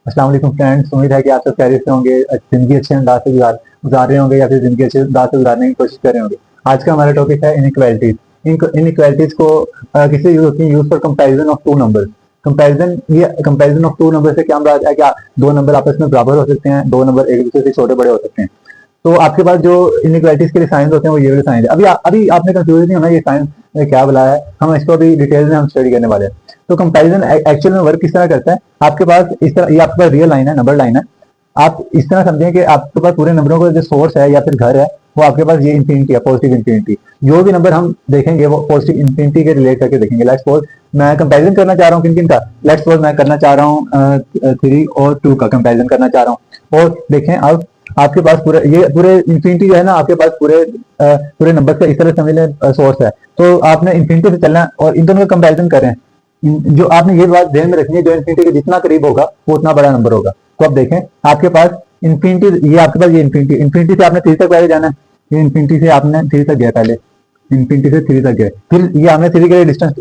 अस्सलाम वालेकुम फ्रेंड्स, उम्मीद है कि आप सब खैरियत से होंगे, ज़िंदगी अच्छे अंदाज से गुजार रहे होंगे या फिर ज़िंदगी अच्छे अंदाज से गुजारने की कोशिश कर रहे होंगे। आज का हमारा टॉपिक है इनइक्वालिटीज। इनइक्वालिटीज को किससे यूज होती है? Use for comparison of two numbers. Comparison of two number से क्या मुराद है? क्या दो नंबर आपस में बराबर हो सकते हैं, दो नंबर एक दूसरे से छोटे बड़े हो सकते हैं। तो आपके पास जो इनइक्वालिटीज के लिए साइंस होते हैं वो ये वाले साइंस है। अभी आपने कंफ्यूज नहीं होना ये साइंस क्या बुलाया है, हम इसको अभी डिटेल में हम स्टडी करने वाले हैं। तो कंपैरिजन एक्चुअल में वर्क किस तरह करता है? आपके पास इस तरह, ये आपके पास रियल लाइन है, नंबर लाइन है। आप इस तरह समझें कि आपके पास पूरे नंबरों का जो सोर्स है या फिर घर है वो आपके पास ये इंफिनिटी है, पॉजिटिव इंफिनिटी। जो भी नंबर हम देखेंगे वो पॉजिटिव इंफिनिटी के रिलेट करके देखेंगे। लेट्स सपोज मैं कंपैरिजन करना चाह रहा हूँ किन किन का। लेट्स सपोज मैं करना चाह रहा हूँ 3 और 2 का कंपैरिजन करना चाह रहा हूँ। और देखें अब आपके पास पूरे इंफिनिटी जो है ना, आपके पास पूरे नंबर का इस तरह समझ लें सोर्स है। तो आपने इंफिनिटी से चलना है और इन दोनों का कंपैरिजन करें। जो आपने ये बात ध्यान में रखनी है, जो इन्फिनिटी के जितना करीब होगा वो उतना बड़ा नंबर होगा। तो अब देखें आपके पास इन्फिनिटी, ये आपके पास ये इन्फिनिटी से आपने 3 तक पहले जाना है। ये इन्फिनिटी से आपने 3 तक गया, पहले इन्फिनिटी से 3 तक गए, फिर ये हमने 3 के लिए डिस्टेंस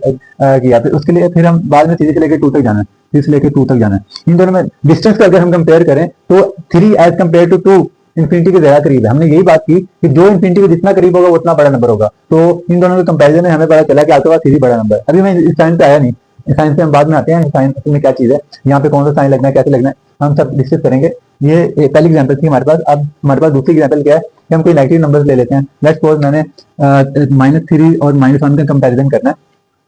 किया, फिर उसके लिए फिर हम बाद में 3 से लेकर 2 तक जाना है, 3 से लेकर 2 तक जाना है। इन दोनों में डिस्टेंस का अगर हम कंपेयर करें तो 3 एज कम्पेयर टू 2 इन्फिनिटी के ज्यादा करीब है। हमने यही बात की कि जो इन्फिनिटी के जितना करीब होगा वो उतना बड़ा नंबर होगा। तो इन दोनों के कंपेरिजन में हमें पता चला कि आपके पास 3 बड़ा नंबर है। अभी मैं इस साइंस पे आया नहीं, साइंस पे हम बाद में आते हैं। साइंस में क्या चीज है, यहाँ पे कौन सा साइन लगना है, कैसे लगना है, हम सब डिस्कस करेंगे। ये पहली एग्जांपल थी हमारे पास। अब हमारे पास दूसरी एग्जांपल क्या है कि हम कोई नेगेटिव नंबर ले लेते हैं। लेट्स सपोज मैंने -3 और -1 का कंपैरिजन करना है।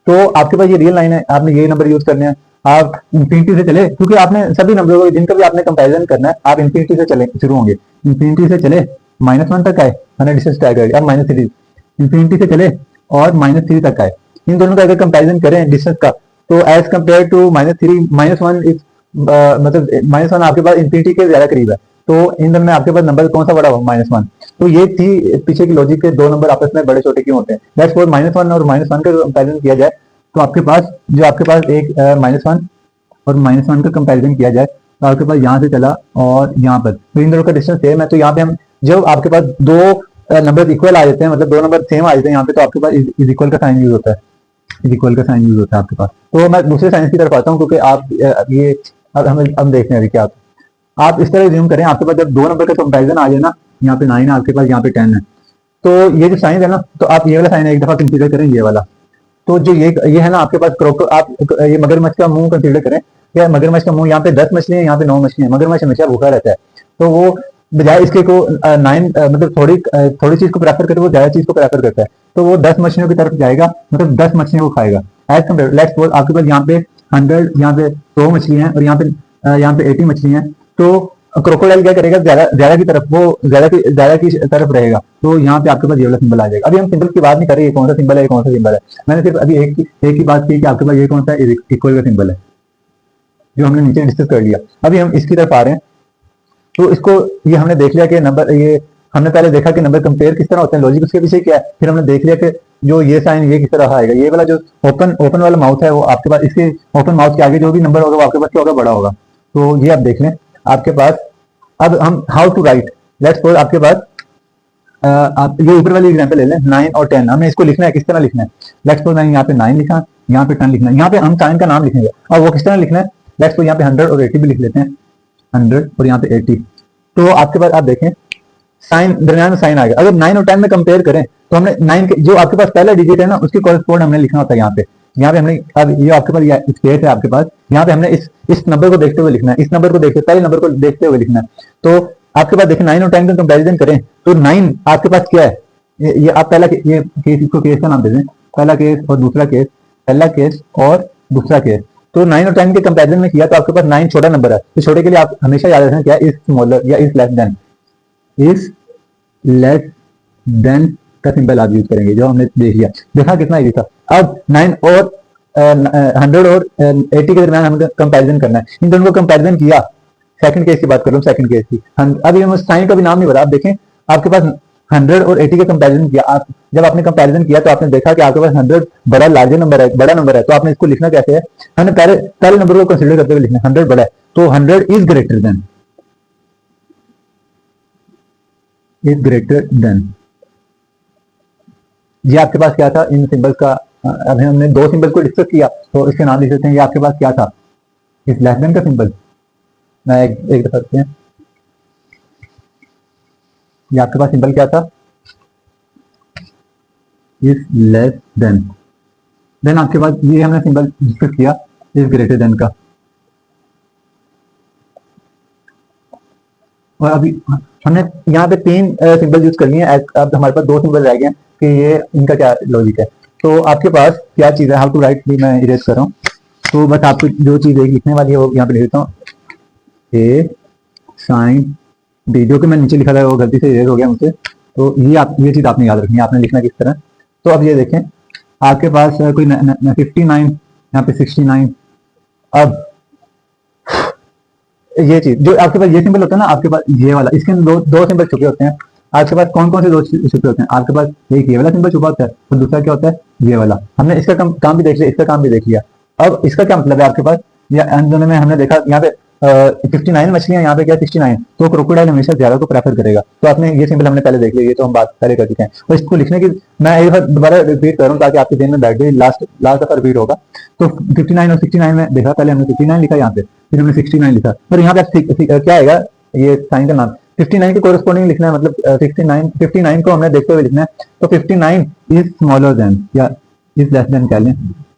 तो आपके पास ये रियल लाइन है, आपने ये नंबर यूज करने हैं। आप इंफिनिटी से चले, क्योंकि आपने सभी नंबरों को जिनका भी आपने कंपैरिजन करना है आप इंफिनिटी से चले, शुरू होंगे इंफिनिटी से चले, -1 तक आए, हमने डिस्टेंस तय कर दिया। अब -3 इंफिनिटी से चले और -3 तक आए। इन दोनों का अगर कंपैरिजन करें डिस्टेंस का, तो एज कम्पेयर टू -3 -1 इज मतलब -1 आपके पास इंफिनिटी के ज्यादा करीब है। तो इन दोनों में आपके पास नंबर कौन सा बड़ा होगा? -1। तो ये थी पीछे की लॉजिक के दो नंबर आपस में बड़े छोटे क्यों होते हैं। लेट्स सपोज -1 और -1 का कंपैरिजन किया जाए, तो आपके पास एक -1 और -1 का कंपैरिजन किया जाए तो आपके पास यहाँ से चला और यहाँ पर, तो इन दोनों का डिस्टेंस सेम है। तो यहाँ पे हम जब आपके पास दो नंबर इक्वल आ जाते हैं, मतलब दो नंबर सेम आ जाते हैं यहाँ पे, तो आपके पास इज इक्वल का साइन यूज होता है, इज इक्वल का साइन यूज होता है आपके पास। तो मैं दूसरे साइंस की तरफ आता हूँ, क्योंकि आप ये अब हम देखते हैं अभी क्या आप इस तरह ज्यूम करें। आपके पास जब दो नंबर का कंपैरिजन आ जाए ना, यहाँ पे 9 है आपके पास, यहाँ पे 10 है, तो ये जो साइन है ना, तो आप ये वाला साइन एक दफा कंसीडर करें, ये वाला। तो जो ये है ना आपके पास आप ये मगरमच्छ का मुंह कंसीडर करें। या मगरमच्छ का मुंह, यहाँ पे 10 मछलियां, यहाँ पे 9 मछलियां। मगरमच्छ हमेशा भूखा रहता है, तो वो बजाय इसके को 9 मतलब थोड़ी चीज को प्रेफर करे, वो ज्यादा चीज को प्रेफर करता है। तो वो 10 मछलियों की तरफ जाएगा, मतलब 10 मछलियों को खाएगा। एज कम्पेयर लेट्स सपोज आपके पास यहाँ पे 100, यहाँ पे 100 मछलियां हैं और यहाँ पे 80 मछलियां हैं। तो क्रोकोडाइल क्या करेगा? ज्यादा की तरफ, वो ज्यादा की तरफ रहेगा। तो यहाँ पे आपके पास ये वाला सिंबल आ जाएगा। अभी हम सिंबल की बात नहीं कर रहे, ये कौन सा सिंबल है, ये कौन सा सिंबल है। मैंने सिर्फ अभी एक ही बात की कि आपके पास ये कौन सा इक्वल का सिंबल है, जो हमने नीचे डिस्कस कर लिया। अभी हम इसकी तरफ आ रहे हैं। तो इसको ये हमने देख लिया कि नंबर, ये हमने पहले देखा कि नंबर कंपेयर किस तरह होते हैं, लॉजिक उसके पीछे क्या है। फिर हमने देख लिया कि जो ये साइन ये किस तरह आएगा। ये वाला जो ओपन वाला माउथ है, वो आपके पास, इसके ओपन माउथ के आगे जो भी नंबर होगा वो आपके पास क्या होगा? बड़ा होगा। तो ये आप देख लें आपके पास। अब हम how to write, let's suppose आपके पास आप ये ऊपर वाली एग्जांपल ले लें, 9 और 10। हमें इसको लिखना है, किस तरह लिखना है? लेट्स सपोज मैंने यहाँ पे 9 लिखा, यहाँ पे 10 लिखना है। यहाँ पे हम साइन का नाम लिखेंगे और वो किस तरह लिखना है? लेट्स सपोज यहाँ पे 100 और 80 भी लिख लेते हैं, 100 और यहाँ पे 80। तो आपके पास आप देखें साइन, दरमियान में साइन आएगा। अगर 9 और 10 में कंपेयर करें तो हमने 9 के जो आपके पास पहला डिजिट है ना, उसके कॉरेस्पॉन्ड हमने लिखना होता है यहाँ पे। हमने अब ये आपके पास स्पेस है आपके पास, यहाँ पे हमने इस नंबर को देखते हुए लिखना है, इस नंबर को देखते, पहले नंबर को देखते हुए लिखना है। तो आपके पास देखिए 9 और 10 का कंपैरिजन करें तो 9 आपके पास क्या है? ये आप पहला ये केस, इसको केस का नाम दे दें, पहला केस और दूसरा केस, पहला केस और दूसरा केस। तो 9 और 10 के कंपैरिजन में किया तो आपके पास 9 छोटा नंबर है। तो छोटे के लिए आप हमेशा याद रखें क्या? इज स्मॉलर या is less than, is less than का सिंबल आप यूज करेंगे, जो हमने देख लिया। देखा कितना इजी था। अब 9 और 100 और 80 के दरमियान हमें कंपैरिजन करना है। इन दोनों को कंपैरिजन किया, सेकंड केस की बात कर रहा हूँ, सेकंड केस की। अभी हम साइन का भी नाम नहीं बता। आप देखें आपके पास 100 और 80 का कंपैरिजन किया। आप जब आपने कंपैरिजन किया तो आपने देखा कि आपके पास 100 बड़ा लार्जर नंबर है, बड़ा नंबर है। तो आपने इसको लिखना कैसे है? हमने पहले नंबर को कंसिडर करते हुए लिखना, 100 बड़ा है तो 100 is greater than, is greater than. ये आपके पास क्या था इन सिंबल्स का? अभी हमने दो सिंबल को डिस्कस किया तो इसके नाम लिख सकते हैं। ये आपके पास क्या था? इस लेस देन का सिंबल, मैं एक दफा देखते हैं, ये आपके पास सिंबल क्या था, इज लेस देन आपके पास ये हमने सिंबल यूज किया इज ग्रेटर देन का, और अभी हमने यहाँ पे 3 सिंबल यूज कर लिए हैं। अब हमारे पास 2 सिंबल रह गए हैं कि ये इनका क्या लॉजिक है। तो आपके पास क्या चीज़ है, हाउ टू राइट, भी मैं इरेज कर रहा हूँ। तो बस आपको जो चीज़ एक लिखने वाली है वो यहाँ पे लिख देता हूँ, ए साइन डी, जो कि मैं नीचे लिखा था वो गलती से इरेज हो गया मुझसे। तो ये चीज़ आपने याद रखनी है, आपने लिखना किस तरह। तो अब ये देखें आपके पास कोई 59, यहाँ पे 69। अब ये चीज जो आपके पास ये सिंबल होता है ना, आपके पास ये वाला, इसके दो सिंबल छुपे होते हैं। आपके पास कौन कौन से 2 छुपे होते हैं, आपके पास एक ये वाला सिंबल छुपा होता है और दूसरा क्या होता है, ये वाला। हमने इसका काम भी देख लिया, इसका काम भी देख लिया। अब इसका क्या मतलब है आपके पास, या दोनों में हमने देखा यहाँ पे 59 मछलियां, यहाँ पे क्या 69, तो क्रोकोडाइल हमेशा ज्यादा को प्रेफर करेगा। तो आपने ये सिंबल हमने पहले देख लिया, ये तो हम बात पहले कर चुके हैं। और इसको लिखने की मैं एक बार दोबारा रिपीट कर रहा हूँ ताकि आपके दिन में बैठ गई, लास्ट दफा रिपीट होगा। तो 59 और 69 में देखा, पहले हमने 59 लिखा यहाँ पे, फिर हमने 69 लिखा, और यहाँ पे क्या आएगा, ये साइन का नाम 59 के कोरिस्पोंडिंग लिखना है, मतलब 59 को हमने देखते हुए लिखना है। तो 59 इज स्मॉलर देन या इज लेस देन कह लें,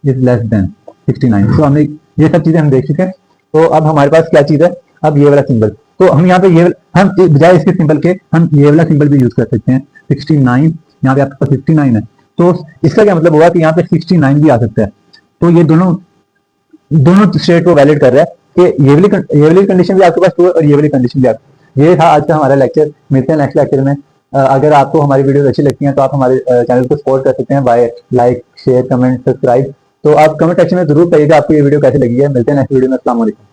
इज लेस देन 69। तो हमने ये सब चीजें हम देख चुके हैं। तो अब हमारे पास क्या चीज है, अब ये वाला सिंबल। तो हम यहाँ पे ये हम बजाय इसके सिंबल के हम ये वाला सिंबल भी यूज कर सकते हैं। 69, यहाँ पे आपके पास 59 है, तो इसका क्या मतलब होगा कि यहाँ पे 69 भी आ सकता है। तो ये दोनों स्टेट को वैलिड कर रहा है कि ये वाली कंडीशन भी आपके पास ट्रू है और ये वाली कंडीशन भी आपके। ये था आज का हमारा लेक्चर। मिलते हैं नेक्स्ट लेक्चर में। अगर आपको हमारी वीडियोस अच्छी लगती हैं तो आप हमारे चैनल को सपोर्ट कर सकते हैं by like, share, comment, subscribe. तो आप कमेंट सेक्शन में जरूर कहिएगा आपको ये वीडियो कैसी लगी है। मिलते हैं नेक्स्ट वीडियो में। अस्सलाम वालेकुम।